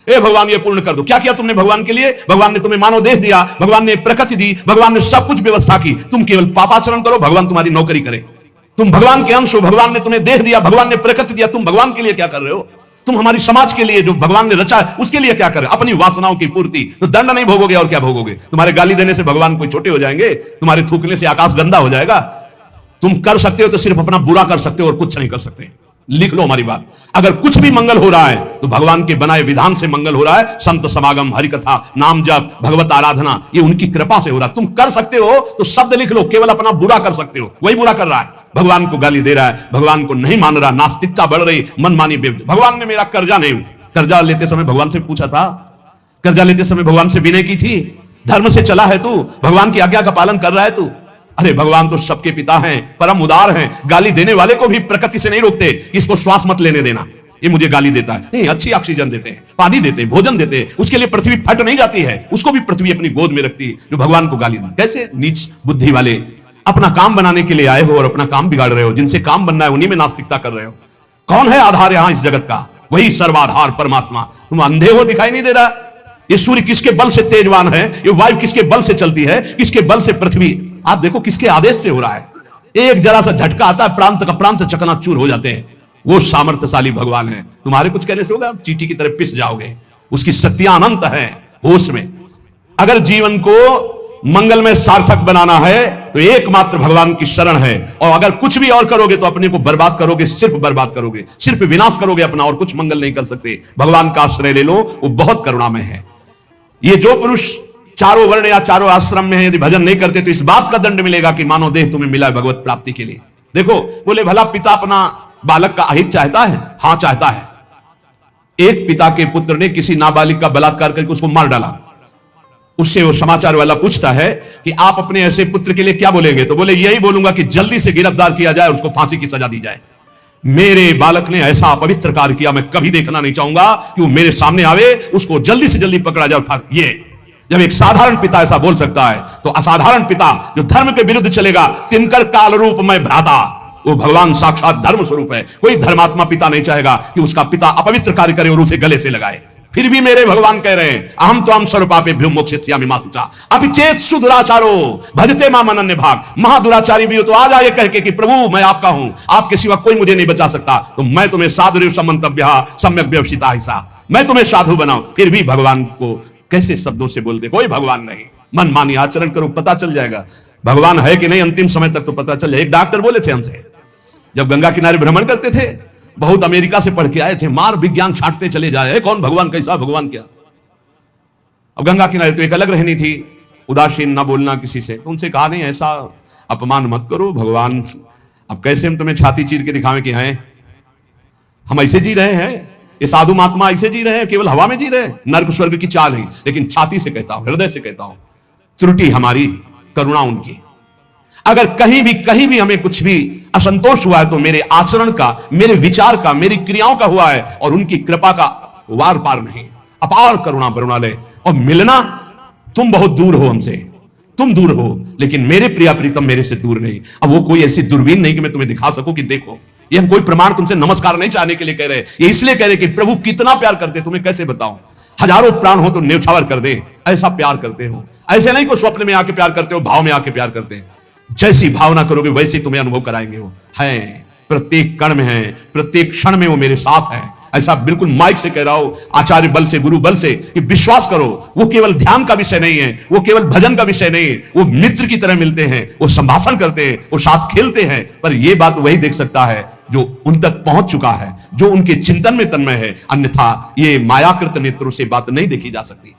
ए भगवान ये पूर्ण कर दो। क्या किया तुमने भगवान के लिए? भगवान ने तुम्हें मानव देह दिया, भगवान ने प्रकृति दी, भगवान ने सब कुछ व्यवस्था की। तुम केवल पापाचरण करो, भगवान तुम्हारी नौकरी करे। तुम भगवान के अंश हो, भगवान ने तुम्हें देह दिया, भगवान ने प्रकृति दिया, तुम भगवान के लिए क्या कर रहे हो? तुम हमारी समाज के लिए जो भगवान ने रचा है उसके लिए क्या कर रहे हो? अपनी वासनाओं की पूर्ति। तो दंड नहीं भोगोगे और क्या भोगोगे? तुम्हारे गाली देने से भगवान कोई छोटे हो जाएंगे? तुम्हारे थूकने से आकाश गंदा हो जाएगा? तुम कर सकते हो तो सिर्फ अपना बुरा कर सकते हो और कुछ नहीं कर सकते। लिख लो हमारी बात। अगर कुछ भी मंगल हो रहा है तो भगवान के बनाए विधान से मंगल हो रहा है। संत समागम, हरिकथा, नाम जप, भगवत आराधना, ये उनकी कृपा से हो रहा है। तुम कर सकते हो तो शब्द लिख लो, केवल अपना बुरा कर सकते हो, वही बुरा कर रहा है। भगवान को गाली दे रहा है, भगवान को नहीं मान रहा, नास्तिकता बढ़ रही, मनमानी भगवान ने मेरा कर्जा नहीं, कर्जा लेते समय भगवान से पूछा था? कर्जा लेते समय भगवान से विनय की थी? धर्म से चला है तू? भगवान की आज्ञा का पालन कर रहा है तू? अरे भगवान तो सबके पिता हैं, परम उदार हैं। गाली देने वाले को भी प्रकृति से नहीं रोकते, इसको श्वास मत लेने देना, ये मुझे गाली देता है। नहीं, अच्छी ऑक्सीजन देते हैं, पानी देते हैं, भोजन देते हैं, उसके लिए पृथ्वी फट नहीं जाती है, उसको भी पृथ्वी अपनी गोद में रखती है, जो भगवान को गाली दे। कैसे नीच बुद्धि वाले अपना काम बनाने के लिए आए हो और अपना काम बिगाड़ रहे हो। जिनसे काम बनना है उन्हीं में नास्तिकता कर रहे हो। कौन है आधार यहां इस जगत का? वही सर्वाधार परमात्मा। तुम अंधे हो, दिखाई नहीं दे रहा? ये सूर्य किसके बल से तेजवान है? ये वायु किसके बल से चलती है? किसके बल से पृथ्वी? आप देखो किसके आदेश से हो रहा है। एक जरा सा झटका आता है, प्रांत का प्रांत चकनाचूर हो जाते हैं। वो सामर्थ्यशाली भगवान है। तुम्हारे कुछ कहने से होगा, चींटी की तरह पिस जाओगे। उसकी शक्तियां अनंत है होश में। अगर जीवन को मंगलमय सार्थक बनाना है तो एकमात्र भगवान की शरण है। और अगर कुछ भी और करोगे तो अपने को बर्बाद करोगे, सिर्फ बर्बाद करोगे, सिर्फ विनाश करोगे अपना, और कुछ मंगल नहीं कर सकते। भगवान का आश्रय ले लो, वो बहुत करुणामय है। ये जो पुरुष चारों वर्ण या चारों आश्रम में है, यदि भजन नहीं करते तो इस बात का दंड मिलेगा कि मानव देह तुम्हें मिला है भगवत प्राप्ति के लिए। देखो, बोले भला पिता अपना बालक का अहित चाहता है? हां चाहता है। एक पिता के पुत्र ने किसी नाबालिग का बलात्कार करके उसको मार डाला। उससे वो समाचार वाला पूछता है कि आप अपने ऐसे पुत्र के लिए क्या बोलेंगे? तो बोले यही बोलूंगा कि जल्दी से गिरफ्तार किया जाए, उसको फांसी की सजा दी जाए। मेरे बालक ने ऐसा अपवित्र कार्य किया, मैं कभी देखना नहीं चाहूंगा कि वो मेरे सामने आवे, उसको जल्दी से जल्दी पकड़ा जाए। ये जब एक साधारण पिता ऐसा बोल सकता है तो असाधारण पिता जो धर्म के विरुद्ध चलेगा, तिनकर काल रूप में भ्राता, वो भगवान साक्षात धर्म स्वरूप है। कोई धर्मात्मा पिता नहीं चाहेगा कि उसका पिता अपवित्र कार्य करे और उसे गले से लगाए। फिर भी मेरे भगवान कह रहे हैं, अहम तो हम स्वरूपापेभ्यो मोक्षयिष्यामि मा शुचा अपिचेत सुदुराचारो भजते माम अनन्य भाग। महादुराचारी भी हो तो आ जाए कह के कि प्रभु मैं आपका हूं, आपके सिवा कोई मुझे नहीं बचा सकता, तो मैं तुम्हें साधु समंतव्य सम्यक व्यवसिता ऐसा, मैं तुम्हें साधु बनाऊं। फिर भी भगवान को कैसे शब्दों से बोलते? कोई भगवान नहीं। मनमानी आचरण करो, पता चल जाएगा भगवान है कि नहीं। अंतिम समय तक तो पता चल जाए। एक डॉक्टर बोले थे हमसे, जब गंगा किनारे भ्रमण करते थे, बहुत अमेरिका से पढ़ के आए थे, मार विज्ञान छांटते चले जाए, कौन भगवान, कैसा भगवान, क्या। अब गंगा किनारे तो एक अलग रहनी थी, उदासीन ना बोलना किसी से। तो उनसे कहा नहीं, ऐसा अपमान मत करो, भगवान अब कैसे हम तुम्हें छाती चीर के दिखावें कि हैं हम ऐसे जी रहे हैं, ये साधु महात्मा ऐसे जी रहे हैं, केवल हवा में जी रहे हैं, नर्क स्वर्ग की चाल है। लेकिन छाती से कहता हूं, हृदय से कहता हूं, त्रुटि हमारी, करुणा उनकी। अगर कहीं भी हमें कुछ भी असंतोष हुआ है तो मेरे आचरण का, मेरे विचार का, मेरी क्रियाओं का हुआ है, और उनकी कृपा का वार पार नहीं। अपार करुणा बरुणालय। और मिलना, तुम बहुत दूर हो हमसे, तुम दूर हो, लेकिन मेरे प्रिया प्रीतम मेरे से दूर नहीं। अब वो कोई ऐसी दूरबीन नहीं कि मैं तुम्हें दिखा सकूं कि देखो। ये हम कोई प्रमाण तुमसे नमस्कार नहीं चाहने के लिए कह रहे, ये इसलिए कह रहे कि प्रभु कितना प्यार करते, तुम्हें कैसे बताऊं। हजारों प्राण हो तो न्यौछावर कर दे, ऐसा प्यार करते हो। ऐसे नहीं को स्वप्न में आके प्यार करते हो, भाव में आके प्यार करते हैं। जैसी भावना करोगे वैसे तुम्हें अनुभव कराएंगे। वो है, प्रत्येक कण में है, प्रत्येक क्षण में वो मेरे साथ है। ऐसा बिल्कुल माइक से कह रहा हूं, आचार्य बल से, गुरु बल से, कि विश्वास करो। वो केवल ध्यान का विषय नहीं है, वो केवल भजन का विषय नहीं है, वो मित्र की तरह मिलते हैं, वो संभाषण करते हैं, वो साथ खेलते हैं। पर ये बात वही देख सकता है जो उन तक पहुंच चुका है, जो उनके चिंतन में तन्मय है। अन्यथा ये मायाकृत नेत्रों से बात नहीं देखी जा सकती।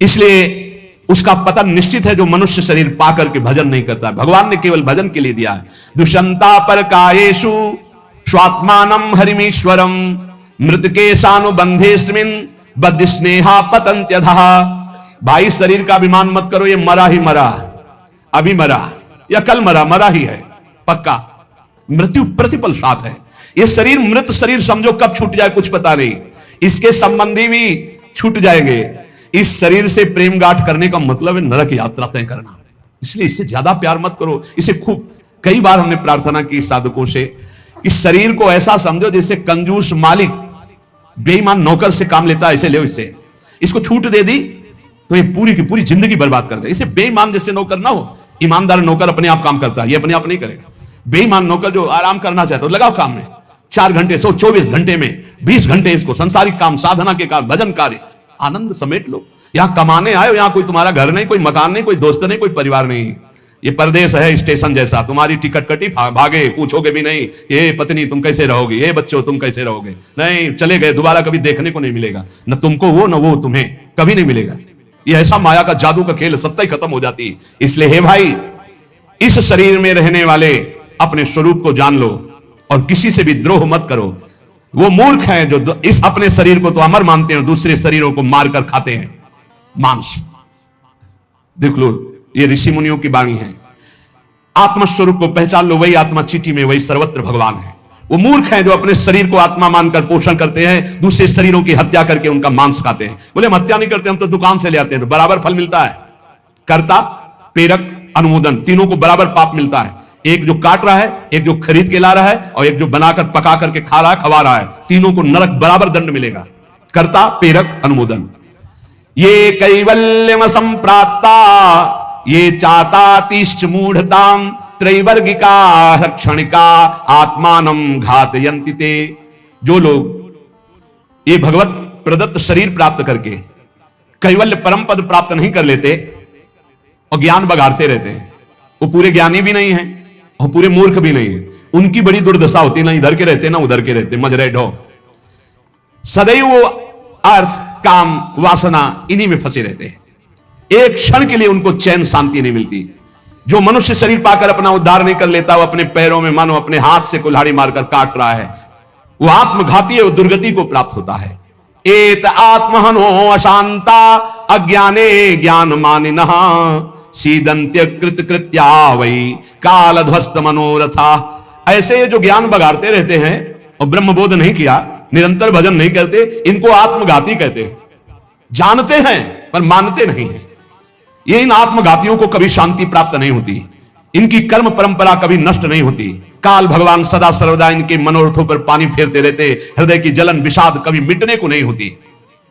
इसलिए उसका पतन निश्चित है जो मनुष्य शरीर पाकर के भजन नहीं करता है। भगवान ने केवल भजन के लिए दिया है। दुष्यंता पर कायेषु स्वात्मानम हरिमीश्वरम मृतके सानुबंधेस्मिन बद्ध स्नेहा पतंत्यधः। भाई शरीर का अभिमान मत करो, ये मरा ही मरा, अभी मरा या कल मरा, मरा ही है पक्का। मृत्यु प्रतिपल साथ है। ये शरीर मृत शरीर समझो, कब छूट जाए कुछ पता नहीं। इसके संबंधी भी छूट जाएंगे। इस शरीर से प्रेम गांठ करने का मतलब है नरक यात्रा तय करना। इसलिए इससे ज्यादा प्यार मत करो। इसे खूब कई बार हमने प्रार्थना की साधकों से, इस शरीर को ऐसा समझो जैसे कंजूस मालिक बेईमान नौकर से काम लेता है, इसे ले, इससे इसको छूट दे दी तो ये पूरी की पूरी जिंदगी बर्बाद कर दे। इसे बेईमान जैसे नौकर ना हो। ईमानदार नौकर अपने आप काम करता है, ये अपने आप नहीं करेगा। बेईमान नौकर जो आराम करना चाहता है, लगाओ काम में 4 घंटे, 124 घंटे में 20 घंटे इसको संसारिक काम, साधना के काम, भजन कार्य, आनंद समेट लो। यहां कमाने आए हो, यहां कोई तुम्हारा घर नहीं, कोई मकान नहीं, कोई दोस्त नहीं, कोई परिवार नहीं। ये परदेश है, स्टेशन जैसा। तुम्हारी टिकट कटी, भागे, पूछोगे भी नहीं, ये पत्नी तुम कैसे रहोगे, ये बच्चों तुम कैसे रहोगे, नहीं, चले गए, दोबारा कभी देखने को नहीं मिलेगा, न तुमको वो न वो तुम्हें, कभी नहीं मिलेगा। ये ऐसा माया का जादू का खेल, सत्ता ही खत्म हो जाती है। इसलिए हे भाई, इस शरीर में रहने वाले अपने स्वरूप को जान लो और किसी से भी द्रोह मत करो। वो मूर्ख हैं जो इस अपने शरीर को तो अमर मानते हैं, दूसरे शरीरों को मारकर खाते हैं मांस। देख लो, ये ऋषि मुनियों की वाणी है। आत्मस्वरूप को पहचान लो, वही आत्मा चीटी में, वही सर्वत्र भगवान है। वो मूर्ख हैं जो अपने शरीर को आत्मा मानकर पोषण करते हैं, दूसरे शरीरों की हत्या करके उनका मांस खाते हैं। बोले हम हत्या नहीं करते, हम तो दुकान से ले आते हैं, तो बराबर फल मिलता है। कर्ता, प्रेरक, अनुमोदन, तीनों को बराबर पाप मिलता है। एक जो काट रहा है, एक जो खरीद के ला रहा है, और एक जो बनाकर पका करके खा रहा है, खवा रहा है, तीनों को नरक बराबर दंड मिलेगा। कर्ता, प्रेरक, अनुमोदन। ये कैवल्यम संप्राप्ता ये चातातिश्च मूढ़ताम त्रैवर्गिका क्षणिका आत्मानम घातयन्ति ते। जो लोग ये भगवत प्रदत्त शरीर प्राप्त करके कैवल्य परम पद प्राप्त नहीं कर लेते और ज्ञान बघाड़ते रहते हैं, वो पूरे ज्ञानी भी नहीं है और पूरे मूर्ख भी नहीं है। उनकी बड़ी दुर्दशा होती है, ना इधर के रहते ना उधर के रहते, मजरे ढो। सदैव वो अर्थ, काम, वासना इन्हीं में फंसे रहते हैं। एक क्षण के लिए उनको चैन, शांति नहीं मिलती। जो मनुष्य शरीर पाकर अपना उद्धार नहीं कर लेता, वो अपने पैरों में मानो अपने हाथ से कुल्हाड़ी मारकर काट रहा है, वो आत्मघाती है, वो दुर्गति को प्राप्त होता है। एत आत्महनो अशांता अज्ञाने ज्ञान मानिनः सीदंत्य कृत कृत्या वही कालध्वस्त मनोरथा। ऐसे ये जो ज्ञान बगाड़ते रहते हैं और ब्रह्मबोध नहीं किया, निरंतर भजन नहीं करते, इनको आत्मघाती कहते हैं। जानते हैं पर मानते नहीं हैं। ये इन आत्मघातियों को कभी शांति प्राप्त नहीं होती, इनकी कर्म परंपरा कभी नष्ट नहीं होती। काल भगवान सदा सर्वदा इनके मनोरथों पर पानी फेरते रहते, हृदय की जलन विषाद कभी मिटने को नहीं होती।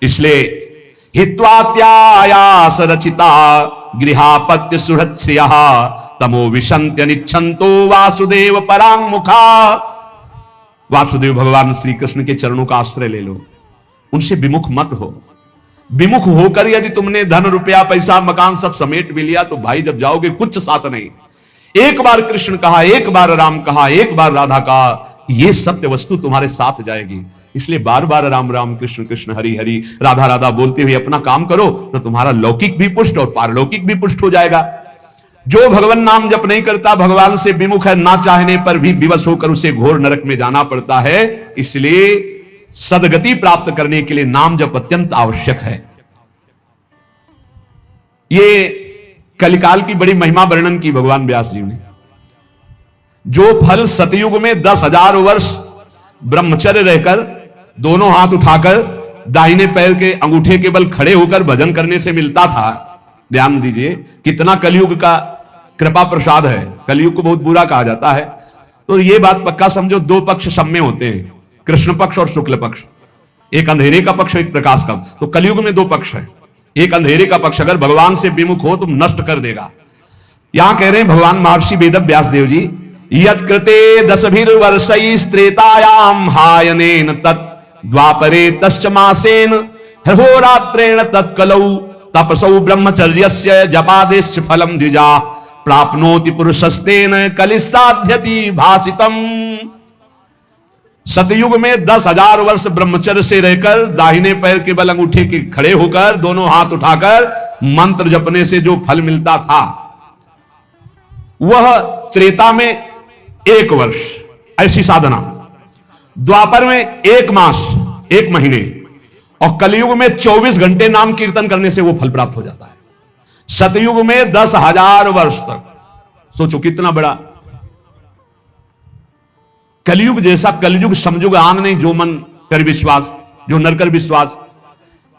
इसलिए हित्वात्यायास रचिता गृहापत्य सुहृच्छ्रियः तमो विशन्त्य निच्छन्तो वासुदेव परांगमुखा। वासुदेव भगवान श्री कृष्ण के चरणों का आश्रय ले लो, उनसे विमुख मत हो। विमुख होकर यदि तुमने धन, रुपया, पैसा, मकान सब समेट भी लिया तो भाई जब जाओगे कुछ साथ नहीं। एक बार कृष्ण कहा, एक बार राम कहा, एक बार राधा कहा, ये सत्य वस्तु तुम्हारे साथ जाएगी। इसलिए बार बार राम राम, कृष्ण कृष्ण, हरि हरि, राधा राधा बोलते हुए अपना काम करो तो तुम्हारा लौकिक भी पुष्ट और पारलौकिक भी पुष्ट हो जाएगा। जो भगवान नाम जप नहीं करता, भगवान से विमुख है, ना चाहने पर भी विवश होकर उसे घोर नरक में जाना पड़ता है। इसलिए सदगति प्राप्त करने के लिए नाम जप अत्यंत आवश्यक है। ये कलिकाल की बड़ी महिमा वर्णन की भगवान व्यास जी ने। जो फल सतयुग में 10,000 वर्ष ब्रह्मचर्य रहकर, दोनों हाथ उठाकर, दाहिने पैर के अंगूठे के बल खड़े होकर भजन करने से मिलता था, ध्यान दीजिए कितना कलयुग का कृपा प्रसाद है। कलयुग को बहुत बुरा कहा जाता है, तो ये बात पक्का समझो, 2 पक्ष साम्य होते हैं, कृष्ण पक्ष और शुक्ल पक्ष। एक अंधेरे का पक्ष, एक प्रकाश का। तो कलयुग में 2 पक्ष है। एक अंधेरे का पक्ष अगर भगवान से विमुख हो तो नष्ट कर देगा। यहां कह रहे हैं भगवान महर्षि वेद व्यास देव जी, यत् कृते 10,000 हायनेन तत् द्वापरे तश्च मासेन होरात्रेण तत्कलौ तपसौ ब्रह्मचर्यस्य जपादेश्च फलम द्विजा प्राप्नोति पुरुषस्तेन कलिसाध्यति भासितम। सतयुग में 10,000 वर्ष ब्रह्मचर्य से रहकर, दाहिने पैर के बल अंगूठे के खड़े होकर, दोनों हाथ उठाकर मंत्र जपने से जो फल मिलता था, वह त्रेता में 1 वर्ष ऐसी साधना, द्वापर में 1 मास 1 महीने, और कलयुग में 24 घंटे नाम कीर्तन करने से वो फल प्राप्त हो जाता है। सतयुग में 10,000 वर्ष तक, सोचो कितना बड़ा। कलयुग जैसा कलयुग समझुग आन नहीं, जो मन कर विश्वास, जो नर कर विश्वास।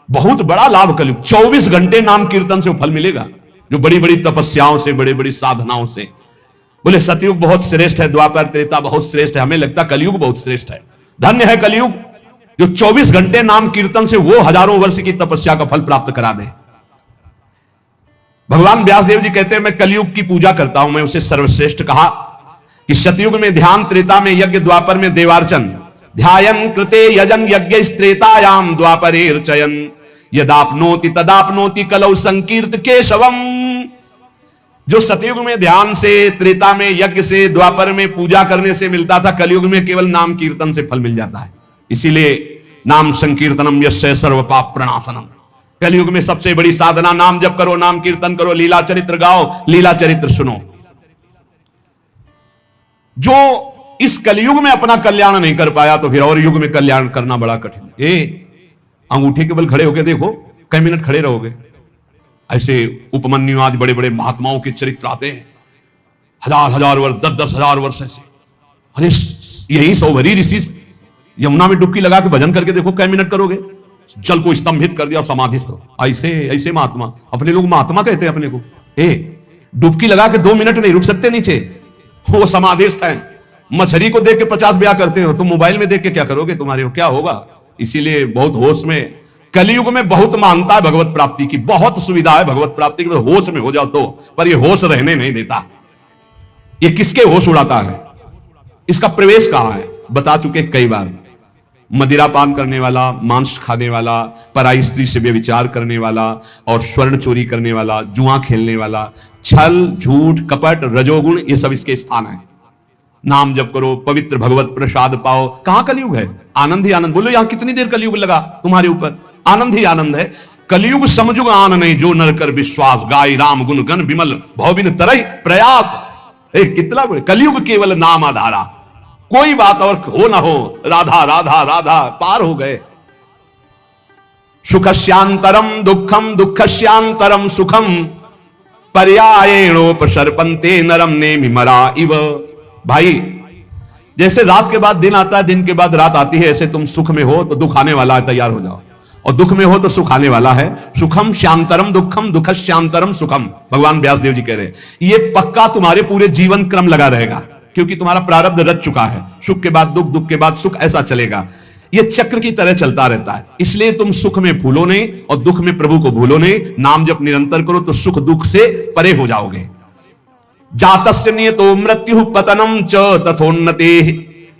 बहुत बड़ा लाभ कलयुग। 24 घंटे नाम कीर्तन से फल मिलेगा, जो बड़ी बड़ी तपस्याओं से, बड़ी बड़ी साधनाओं से। बोले सतयुग बहुत श्रेष्ठ है, द्वापर त्रेता बहुत श्रेष्ठ है, हमें लगता कलयुग बहुत श्रेष्ठ है। धन्य है कलयुग, जो 24 घंटे नाम कीर्तन से वो हजारों वर्ष की तपस्या का फल प्राप्त करा दे। भगवान व्यासदेव जी कहते हैं मैं कलयुग की पूजा करता हूं, मैं उसे सर्वश्रेष्ठ कहा कि सतयुग में ध्यान, त्रेता में यज्ञ, द्वापर में देवार्चन, ध्यायन कृते यजन यज्ञ त्रेतायाम द्वापरेर्चयन यदापनोति तदापनोति कलौ संकीर्त केशवम। जो सतयुग में ध्यान से, त्रेता में यज्ञ से, द्वापर में पूजा करने से मिलता था, कलयुग में केवल नाम कीर्तन से फल मिल जाता है। इसीलिए नाम संकीर्तनम यस्य सर्व पाप प्रणाशनम। कलयुग में सबसे बड़ी साधना नाम जप करो, नाम कीर्तन करो, लीला चरित्र गाओ, लीला चरित्र सुनो। जो इस कलयुग में अपना कल्याण नहीं कर पाया तो फिर और युग में कल्याण करना बड़ा कठिन। अंगूठे के बल खड़े होके देखो, कई मिनट खड़े रहोगे। ऐसे उपमन्यु आदि बड़े बड़े महात्माओं के चरित्र आते हैं, हजार हजार वर्ष, 10-10 हजार वर्ष ऐसे। अरे यही सौभरी ऋषि यमुना में डुबकी लगा के भजन करके देखो, कई मिनट करोगे। जल को स्तंभित कर दिया, समाधिस्थ हो। ऐसे ऐसे महात्मा, अपने लोग महात्मा कहते हैं अपने को। डुबकी लगा के 2 मिनट नहीं रुक सकते नीचे, वो समाधिस्थ है। मछली को देख के 50 ब्याह करते हो, तुम मोबाइल में देख के क्या करोगे, तुम्हारे क्या होगा। इसीलिए बहुत होश में, कलयुग में बहुत मानता है भगवत प्राप्ति की, बहुत सुविधा है भगवत प्राप्ति की, होश में हो जाओ तो। पर ये होश रहने नहीं देता। ये किसके होश उड़ाता है, इसका प्रवेश कहां है, बता चुके कई बार। मदिरा पान करने वाला, मांस खाने वाला, पराई स्त्री से व्यभिचार करने वाला, और स्वर्ण चोरी करने वाला, जुआ खेलने वाला, छल, झूठ, कपट, रजोगुण, ये सब इसके स्थान है। नाम जप करो, पवित्र भगवत प्रसाद पाओ। कहां कलयुग है, आनंद ही आनंद। बोलो यहां कितनी देर कलयुग लगा तुम्हारे ऊपर, आनंद ही आनंद है। कलयुग समझुग आन नहीं, जो नर कर विश्वास, गाय राम गुण गण विमल भवबिन तरह प्रयास। कितना बड़े कलयुग, केवल नाम आधारा, कोई बात और हो ना हो, राधा राधा राधा, पार हो गए। सुखस्यांतरम दुखम, दुखस्यांतरम सुखम, पर्यायेणोपसर्पन्ते नरम नेमिमरा इव। भाई जैसे रात के बाद दिन आता है, दिन के बाद रात आती है, ऐसे तुम सुख में हो तो दुख आने वाला है, तैयार हो जाओ। और दुख में हो तो सुख आने वाला है। सुखम श्यांतरम दुखम, दुखश्यांतरम सुखम, भगवान व्यासदेव जी कह रहे हैं। ये पक्का तुम्हारे पूरे जीवन क्रम लगा रहेगा, क्योंकि तुम्हारा प्रारब्ध रच चुका है। सुख के बाद दुख, दुख के बाद सुख, ऐसा चलेगा। ये चक्र की तरह चलता रहता है। इसलिए तुम सुख में भूलो नहीं और दुख में प्रभु को भूलो नहीं। नाम जप निरंतर करो तो सुख दुख से परे हो जाओगे। जातस्य नियतो मृत्यु पतनम च तथोन्नते,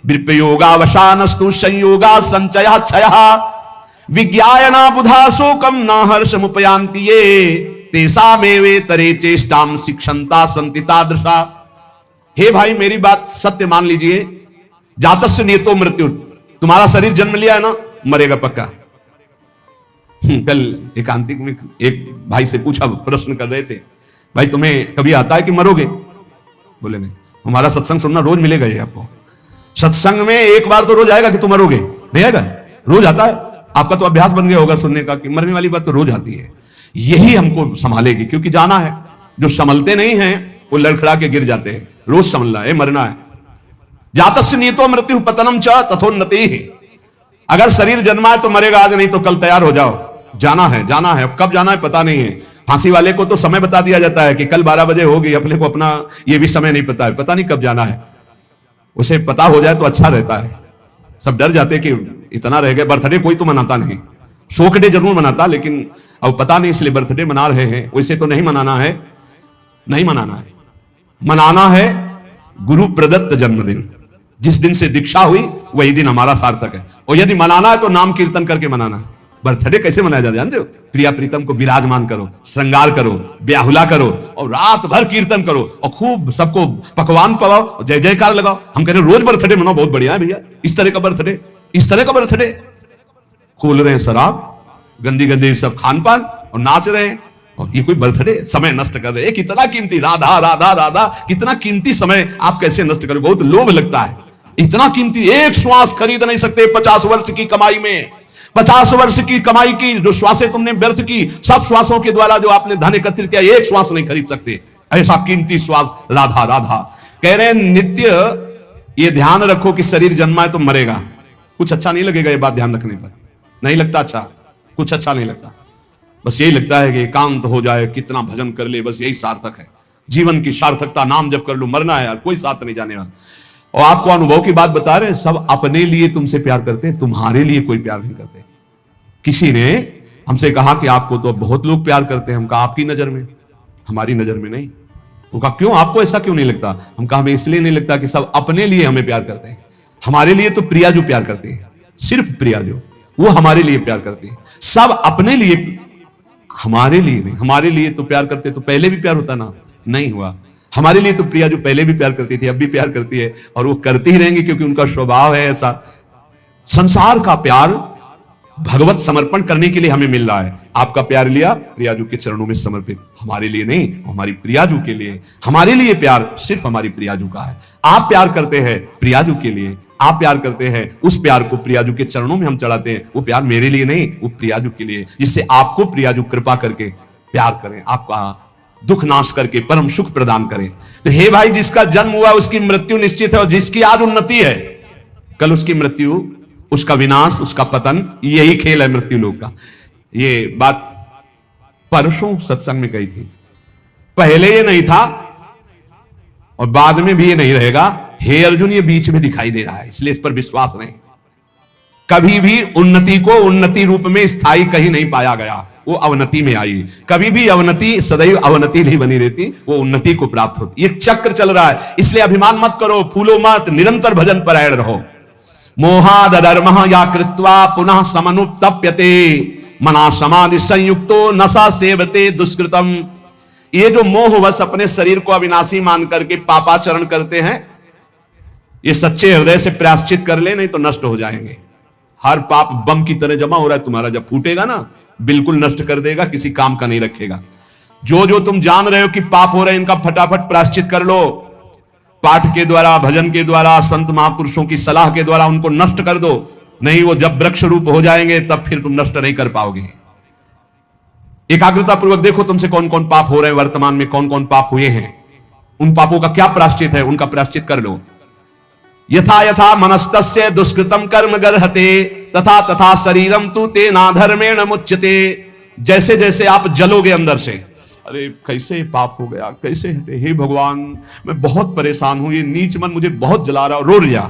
विप्रयोगावसानस्तु संयोगा संचय क्षयः, विज्ञायना बुधा शोकम न हर्षमुपयान्ति ये, तेषामेवे तरे चेष्टाम शिक्षन्ता सन्ति तादृशा। हे भाई मेरी बात सत्य मान लीजिए। जातस्य नियतो मृत्यु, तुम्हारा शरीर जन्म लिया है ना, मरेगा पक्का। कल एकांतिक में एक भाई से पूछा, प्रश्न कर रहे थे, भाई तुम्हें कभी आता है कि मरोगे? बोले नहीं। हमारा सत्संग सुनना रोज मिलेगा ये आपको। सत्संग में एक बार तो रोज आएगा कि तुम मरोगे, नहीं आएगा? रोज आता है। आपका तो अभ्यास बन गया होगा सुनने का कि मरने वाली बात तो रोज आती है। यही हमको संभालेगी, क्योंकि जाना है। जो संभलते नहीं हैं वो लड़खड़ा के गिर जाते हैं। रोज संभलना है, मरना है। जातस्य नियतो मृत्यु पतनम च तथोन्नति। अगर शरीर जन्मा है तो मरेगा आज, नहीं तो कल तैयार हो जाओ, जाना है, जाना है। कब जाना है पता नहीं है। फांसी वाले को तो समय बता दिया जाता है कि कल 12 बजे होगी, अपने को अपना ये भी समय नहीं पता है, पता नहीं कब जाना है। उसे पता हो जाए तो अच्छा रहता है। सब डर जाते कि इतना रह गया। बर्थडे कोई तो मनाता नहीं, शोक डे जरूर मनाता, लेकिन अब पता नहीं इसलिए बर्थडे मना रहे हैं। वैसे तो नहीं मनाना है, नहीं मनाना है। मनाना है गुरु प्रदत्त जन्मदिन, जिस दिन से दीक्षा हुई वही दिन हमारा सार्थक है। और यदि मनाना है तो नाम कीर्तन करके मनाना है। बर्थडे कैसे मनाया जाता है जानते हो? प्रिया प्रीतम को विराजमान करो, श्रृंगार करो, ब्याहुला करो और रात भर कीर्तन करो और खूब सबको पकवान पवाओ, जय जयकार लगाओ। हम कह रहे रोज बर्थडे मनाओ, बहुत बढ़िया है भैया। इस तरह का बर्थडे, इस तरह का बर्थडे, खोल रहे हैं शराब, गंदी गंदी सब खान पान और नाच रहे हैं, और ये कोई बर्थडे? समय नष्ट कर रहे हैं। कितना कीमती, राधा राधा राधा, कितना कीमती समय आप कैसे नष्ट करोगे? बहुत लोभ लगता है। इतना कीमती, एक श्वास खरीद नहीं सकते 50 वर्ष की कमाई में। 50 वर्ष की कमाई की जो श्वासें तुमने व्यर्थ की, सब श्वासों के द्वारा जो आपने धन एकत्रित किया, एक श्वास नहीं खरीद सकते। ऐसा कीमती श्वास राधा राधा। कह रहे हैं नित्य ये ध्यान रखो कि शरीर जन्मा है तो मरेगा। कुछ अच्छा नहीं लगेगा ये बात ध्यान रखने पर, नहीं लगता अच्छा, कुछ अच्छा नहीं लगता। बस यही लगता है कि एकांत हो जाए, कितना भजन कर ले, बस यही सार्थक है। जीवन की सार्थकता, नाम जप कर लो, मरना है यार, कोई साथ नहीं जाने वाला। और आपको अनुभव की बात बता रहे हैं, सब अपने लिए तुमसे प्यार करते हैं, तुम्हारे लिए कोई प्यार नहीं करते। किसी ने हमसे कहा कि आपको तो बहुत लोग प्यार करते हैं। हम कहा आपकी नजर में, हमारी नजर में नहीं। वो कहा क्यों, आपको ऐसा क्यों नहीं लगता? हम कहा हमें इसलिए नहीं लगता कि सब अपने लिए हमें प्यार करते हैं। हमारे लिए तो प्रिया जो प्यार करती है, सिर्फ प्रिया जो, वो हमारे लिए प्यार करती है। सब अपने लिए, हमारे लिए नहीं। हमारे लिए तो प्यार करते तो पहले भी प्यार होता ना, नहीं हुआ। हमारे लिए तो प्रिया जो पहले भी प्यार करती थी, अब भी प्यार करती है, और वो करती ही रहेंगी क्योंकि उनका स्वभाव है ऐसा। संसार का प्यार भगवत समर्पण करने के लिए हमें मिल रहा है। आपका प्यार लिया प्रियाजू के चरणों में समर्पित, हमारे लिए नहीं, हमारी प्रियाजू के लिए। हमारे लिए प्यार सिर्फ हमारी प्रियाजू का है। आप प्यार करते हैं प्रियाजू के लिए, आप प्यार करते हैं, उस प्यार को प्रियाजू के चरणों में हम चढ़ाते हैं। वो प्यार मेरे लिए नहीं, वो प्रियाजू के लिए, जिससे आपको प्रियाजू कृपा करके प्यार करें, आपका दुख नाश करके परम सुख प्रदान करें। तो हे भाई, जिसका जन्म हुआ उसकी मृत्यु निश्चित है, और जिसकी आज उन्नति है कल उसकी मृत्यु, उसका विनाश, उसका पतन, यही खेल है मृत्यु लोक का। ये बात परसों सत्संग में कही थी। पहले ये नहीं था और बाद में भी ये नहीं रहेगा। हे अर्जुन, ये बीच में दिखाई दे रहा है, इसलिए इस पर विश्वास नहीं। कभी भी उन्नति को उन्नति रूप में स्थायी कहीं नहीं पाया गया, वो अवनति में आई। कभी भी अवनति सदैव अवनति नहीं बनी रहती, वो उन्नति को प्राप्त होती। ये चक्र चल रहा है, इसलिए अभिमान मत करो, फूलो मत, निरंतर भजन परायण रहो। मोहाद अधर्म या कृत्वा पुनः समनुत्तप्यते मना समाधि संयुक्तो नशा सेवते दुष्कृतम। ये जो मोहवश अपने शरीर को अविनाशी मान करके पापाचरण करते हैं, ये सच्चे हृदय से प्रायश्चित कर ले, नहीं तो नष्ट हो जाएंगे। हर पाप बम की तरह जमा हो रहा है तुम्हारा, जब फूटेगा ना बिल्कुल नष्ट कर देगा, किसी काम का नहीं रखेगा। जो जो तुम जान रहे हो कि पाप हो रहे हैं, इनका फटाफट प्रायश्चित कर लो। पाठ के द्वारा, भजन के द्वारा, संत महापुरुषों की सलाह के द्वारा उनको नष्ट कर दो। नहीं, वो जब वृक्ष रूप हो जाएंगे तब फिर तुम नष्ट नहीं कर पाओगे। एकाग्रता पूर्वक देखो तुमसे कौन कौन पाप हो रहे हैं, वर्तमान में कौन कौन पाप हुए हैं, उन पापों का क्या प्रायश्चित है, उनका प्रायश्चित कर लो। यथा यथा मनस्तस्य दुष्कृतम कर्म गर्हते तथा तथा शरीरम तु तेना धर्मेण मुच्यते। जैसे जैसे आप जलोगे अंदर से, अरे कैसे पाप हो गया, कैसे हटे, हे भगवान मैं बहुत परेशान हूं, ये नीच मन मुझे बहुत जला रहा, रो लिया,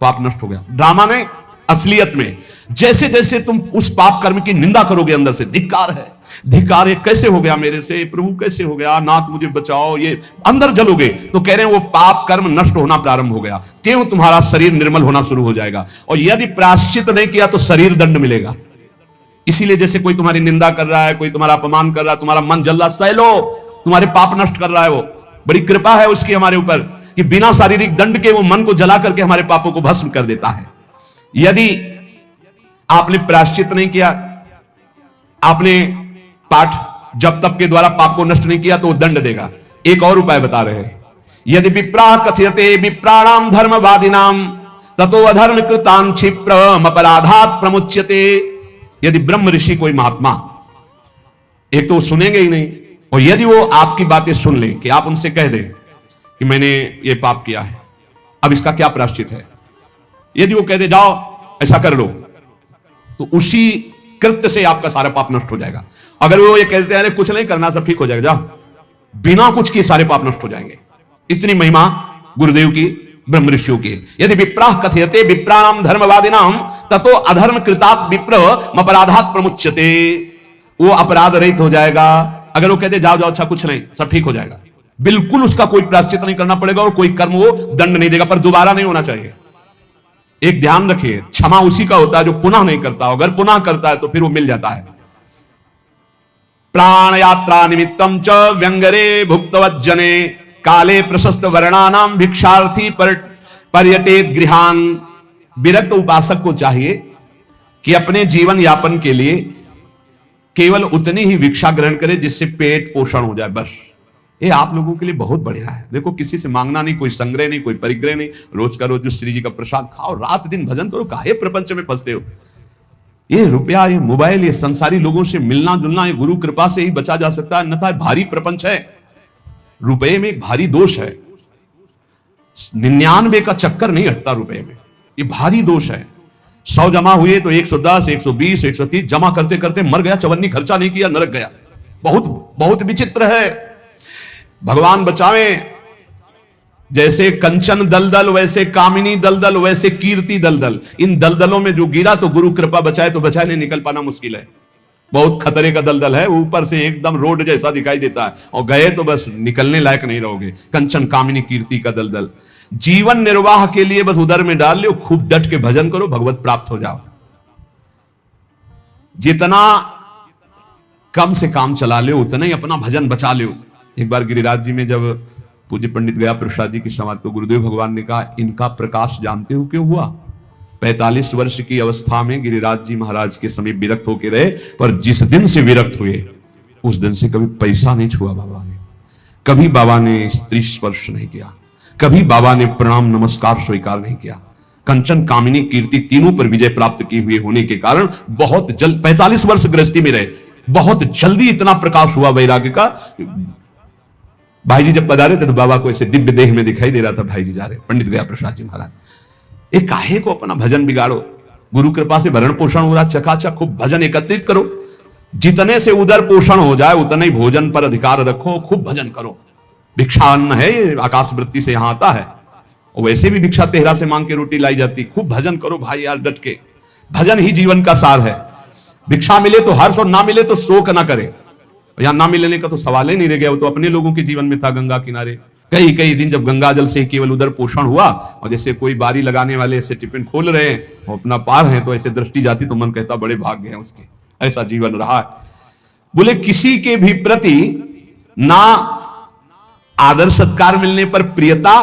पाप नष्ट हो गया। ड्रामा नहीं, असलियत में जैसे जैसे तुम उस पाप कर्म की निंदा करोगे अंदर से, धिक्कार है, धिक्कार है, कैसे हो गया मेरे से, प्रभु कैसे हो गया, नाथ मुझे बचाओ, ये अंदर जलोगे तो कह रहे हैं वो पाप कर्म नष्ट होना प्रारंभ हो गया। क्यों? तुम्हारा शरीर निर्मल होना शुरू हो जाएगा। और यदि प्रायश्चित नहीं किया तो शरीर दंड मिलेगा। इसीलिए जैसे कोई तुम्हारी निंदा कर रहा है, कोई तुम्हारा अपमान कर रहा है, तुम्हारा मन जल रहा, सह लो, तुम्हारे पाप नष्ट कर रहा है वो। बड़ी कृपा है उसकी हमारे ऊपर कि बिना शारीरिक दंड के वो मन को जला करके हमारे पापों को भस्म कर देता है। यदि आपने प्रायश्चित नहीं किया, आपने पाठ जप तप के द्वारा पाप को नष्ट नहीं किया, तो वो दंड देगा। एक और उपाय बता रहे हैं, यदि विप्राः कथयते विप्राणाम धर्मवादिनाम ततो अधर्म कृतान क्षिप्रम अपराधात् प्रमुच्यते। यदि ब्रह्म ऋषि कोई महात्मा, एक तो वो सुनेंगे ही नहीं, और यदि वो आपकी बातें सुन ले कि आप उनसे कह दें कि मैंने ये पाप किया है, अब इसका क्या प्रायश्चित है, यदि वो कह दे जाओ ऐसा कर लो, तो उसी कृत्य से आपका सारा पाप नष्ट हो जाएगा। अगर वो ये कहते हैं अरे कुछ नहीं करना, सब ठीक हो जाएगा, जाओ, बिना कुछ किए सारे पाप नष्ट हो जाएंगे। इतनी महिमा गुरुदेव की, ब्रह्म ऋषियों की। यदि विप्राः कथयते विप्राणाम धर्मवादिनाम ततो अधर्म कृतात् विप्र अपराधात् प्रमुच्यते। वो अपराध रहित हो जाएगा। अगर वो कहते जाओ जाओ अच्छा कुछ नहीं, सब ठीक हो जाएगा, बिल्कुल उसका कोई प्रायश्चित नहीं करना पड़ेगा और कोई कर्म वो दंड नहीं देगा, पर दोबारा नहीं होना चाहिए। एक ध्यान रखिए, क्षमा उसी का होता है जो पुनः नहीं करता। अगर पुनः करता है तो फिर वो मिल जाता है। प्राण यात्रा निमित्तम च व्यंगरे भुक्तवज्जने काले प्रशस्त वर्णानाम भिक्षार्थी पर्यटेत गृहान। विरक्त उपासक को चाहिए कि अपने जीवन यापन के लिए केवल उतनी ही भिक्षा ग्रहण करे जिससे पेट पोषण हो जाए, बस। ये आप लोगों के लिए बहुत बढ़िया है। देखो, किसी से मांगना नहीं, कोई संग्रह नहीं, कोई परिग्रह नहीं, रोज का रोज जो श्री जी का प्रसाद खाओ, रात दिन भजन करो। काहे प्रपंच में फंसते हो? ये रुपया, ये मोबाइल, ये संसारी लोगों से मिलना जुलना, ये गुरु कृपा से ही बचा जा सकता है, अन्यथा भारी प्रपंच है। रुपये में एक भारी दोष है, 99 का चक्कर नहीं हटता रुपये में, ये भारी दोष है। 100 जमा हुए तो 110, 120, 130 जमा करते करते मर गया, चवन्नी खर्चा नहीं किया, नरक गया। बहुत बहुत विचित्र है। भगवान बचावे। जैसे कंचन दलदल, वैसे कामिनी दलदल, वैसे कीर्ति दलदल। इन दलदलों में जो गिरा तो गुरु कृपा बचाए, तो बचाए, नहीं निकल पाना मुश्किल है। बहुत खतरे का दलदल है, ऊपर से एकदम रोड जैसा दिखाई देता है और गए तो बस निकलने लायक नहीं रहोगे। कंचन कामिनी कीर्ति का दलदल। जीवन निर्वाह के लिए बस उधर में डाल लो, खूब डट के भजन करो, भगवत प्राप्त हो जाओ। जितना कम से काम चला लो उतना ही अपना भजन बचा लो। एक बार गिरिराज जी में जब पूज्य पंडित गया प्रसाद जी की समाधि को गुरुदेव भगवान ने कहा, इनका प्रकाश जानते हो क्यों हुआ? 45 वर्ष की अवस्था में गिरिराज जी महाराज के समीप विरक्त होकर रहे, पर जिस दिन से विरक्त हुए उस दिन से कभी पैसा नहीं छुआ बाबा ने, कभी बाबा ने स्त्री स्पर्श नहीं किया, कभी बाबा ने प्रणाम नमस्कार स्वीकार नहीं किया। कंचन कामिनी कीर्ति तीनों पर विजय प्राप्त की हुए होने के कारण बहुत जल्द 45 वर्ष गृहस्थी में रहे, बहुत जल्दी इतना प्रकाश हुआ वैराग्य का। भाई जी जब पधारे थे तो बाबा को ऐसे दिव्य देह में दिखाई दे रहा था, भाई जी जा रहे, पंडित गया प्रसाद जी महाराज। एक काहे को अपना भजन बिगाड़ो, गुरु कृपा से भरण पोषण हो रहा, चकाचक खूब भजन एकत्रित करो। जितने से उदर पोषण हो जाए उतने ही भोजन पर अधिकार रखो, खूब भजन करो। भिक्षा अन्न है, आकाश वृत्ति से यहां आता है, और वैसे भी भिक्षा तेहरा से मांग के रोटी लाई जाती। खूब भजन करो भाई यार, डट के। भजन ही जीवन का सार है। भिक्षा मिले तो हर्ष और ना मिले तो शोक ना करे। यहां ना मिलने का तो सवाल ही नहीं रह गया, वो तो अपने लोगों के जीवन में था। गंगा किनारे कई कई दिन जब गंगा जल से केवल उधर पोषण हुआ, और जैसे कोई बारी लगाने वाले ऐसे टिफिन खोल रहे हैं, वो अपना पार हैं, तो ऐसे दृष्टि जाती तो मन कहता बड़े भाग्य हैं उसके, ऐसा जीवन रहा है। बोले किसी के भी प्रति ना आदर सत्कार मिलने पर प्रियता,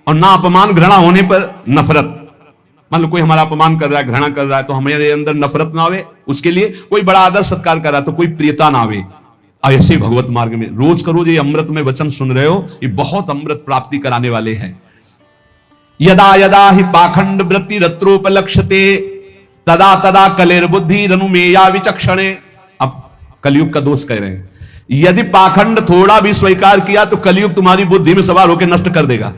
और ना अपमान घृणा होने पर नफरत। मान लो कोई हमारा अपमान कर रहा है, घृणा कर रहा है, तो हमारे अंदर नफरत ना आवे उसके लिए। कोई बड़ा आदर सत्कार कर रहा है तो कोई प्रियता ना आवे। ऐसे भगवत मार्ग में रोज का रोज ये अमृत में वचन सुन रहे हो, ये बहुत अमृत प्राप्ति कराने वाले हैं। यदा यदा ही पाखंड वृत्ति रत्रोपलक्ष्यते तदा तदा कलेर बुद्धि रनुमेया विचक्षणे। अब कलयुग का दोष कह रहे हैं, यदि पाखंड थोड़ा भी स्वीकार किया तो कलयुग तुम्हारी बुद्धि में सवार होकर नष्ट कर देगा।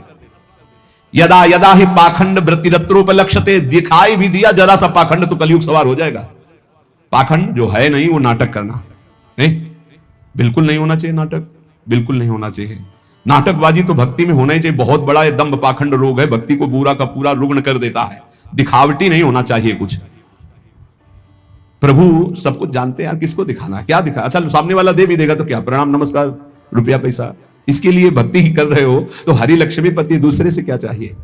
यदा यदा ही पाखंड वृत्ति रत्रोपलक्ष्यते, दिखाई भी दिया जरा सा पाखंड तो कलयुग सवार हो जाएगा। पाखंड जो है नहीं वो नाटक करना नहीं, बिल्कुल नहीं होना चाहिए। नाटक बिल्कुल नहीं होना चाहिए। नाटकबाजी तो भक्ति में होना ही चाहिए। बहुत बड़ा दम्भ पाखंड रोग है, भक्ति को पूरा का पूरा रुग्ण कर देता है। दिखावटी नहीं होना चाहिए कुछ। प्रभु सब कुछ जानते हैं यार, किसको दिखाना, क्या दिखा। अच्छा सामने वाला दे भी देगा तो क्या, प्रणाम नमस्कार रुपया पैसा, इसके लिए भक्ति ही कर रहे हो तो हरि लक्ष्मी पति, दूसरे से क्या चाहिए।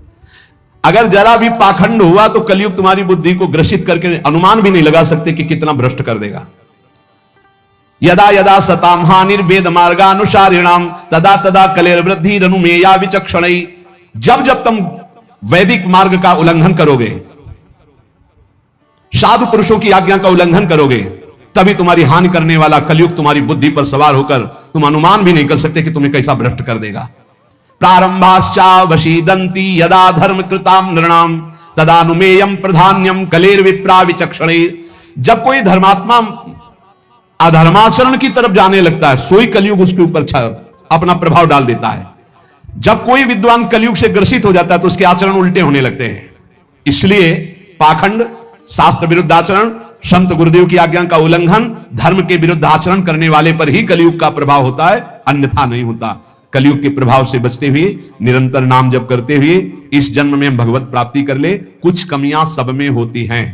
अगर जरा भी पाखंड हुआ तो कलयुग तुम्हारी बुद्धि को ग्रसित करके अनुमान भी नहीं लगा सकते कि कितना भ्रष्ट कर देगा। यदा यदा सताम हानिर्वेद मार्गानुसारिणाम तदा तदा कलेर वृद्धि रनुमेया विचक्षणै। जब जब तुम वैदिक मार्ग का उल्लंघन करोगे, साधु पुरुषों की आज्ञा का उल्लंघन करोगे, तभी तुम्हारी हानि करने वाला कलयुग तुम्हारी बुद्धि पर सवार होकर तुम अनुमान भी नहीं कर सकते कि तुम्हें कैसा भ्रष्ट कर देगा। प्रारंभाश्चा वशीदंती यदा धर्म कृताम नृणाम तदानुमेयम प्रधान्यम कलेर विप्रा विचक्षणे। जब कोई धर्मात्मा अधर्माचरण की तरफ जाने लगता है, सोई कलयुग उसके ऊपर अपना प्रभाव डाल देता है। जब कोई विद्वान कलयुग से ग्रसित हो जाता है तो उसके आचरण उल्टे होने लगते हैं। इसलिए पाखंड, शास्त्र विरुद्ध आचरण, संत गुरुदेव की आज्ञा का उल्लंघन, धर्म के विरुद्ध आचरण करने वाले पर ही कलयुग का प्रभाव होता है, अन्यथा नहीं होता। कलयुग के प्रभाव से बचते हुए निरंतर नाम जप करते हुए इस जन्म में हम भगवत प्राप्ति कर ले। कुछ कमियां सब में होती हैं,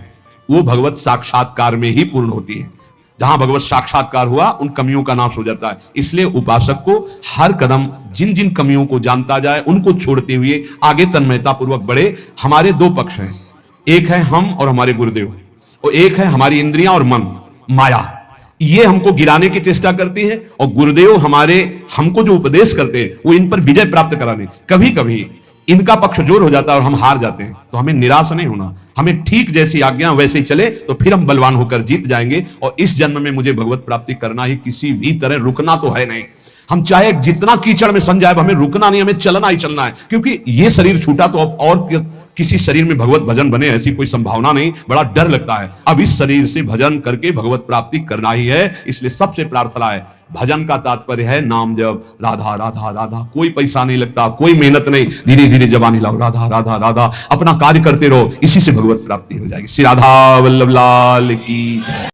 वो भगवत साक्षात्कार में ही पूर्ण होती है। जहां भगवत साक्षात्कार हुआ उन कमियों का नाश हो जाता है। इसलिए उपासक को हर कदम जिन जिन कमियों को जानता जाए उनको छोड़ते हुए आगे तन्मयता पूर्वक बढ़े। हमारे दो पक्ष हैं, एक है हम और हमारे गुरुदेव, और एक है हमारी इंद्रियां और मन, माया। ये हमको गिराने की चेष्टा करती है, और गुरुदेव हमको जो उपदेश करते हैं वो इन पर विजय प्राप्त कराने। कभी कभी इनका पक्ष जोर हो जाता है और हम हार जाते हैं, तो हमें निराश नहीं होना। हमें ठीक जैसी आज्ञा वैसे ही चले तो फिर हम बलवान होकर जीत जाएंगे। और इस जन्म में मुझे भगवत प्राप्ति करना ही, किसी भी तरह रुकना तो है नहीं। हम चाहे जितना कीचड़ में सन जाए, हमें रुकना नहीं, हमें चलना ही चलना है। क्योंकि ये शरीर छूटा तो अब और किसी शरीर में भगवत भजन बने ऐसी कोई संभावना नहीं। बड़ा डर लगता है। अब इस शरीर से भजन करके भगवत प्राप्ति करना ही है। इसलिए सबसे प्रार्थना है, भजन का तात्पर्य है नाम जप, राधा राधा राधा। कोई पैसा नहीं लगता, कोई मेहनत नहीं, धीरे धीरे जबानी लाओ, राधा राधा राधा, अपना कार्य करते रहो, इसी से भगवत प्राप्ति हो जाएगी। श्री राधा वल्लभ लाल की।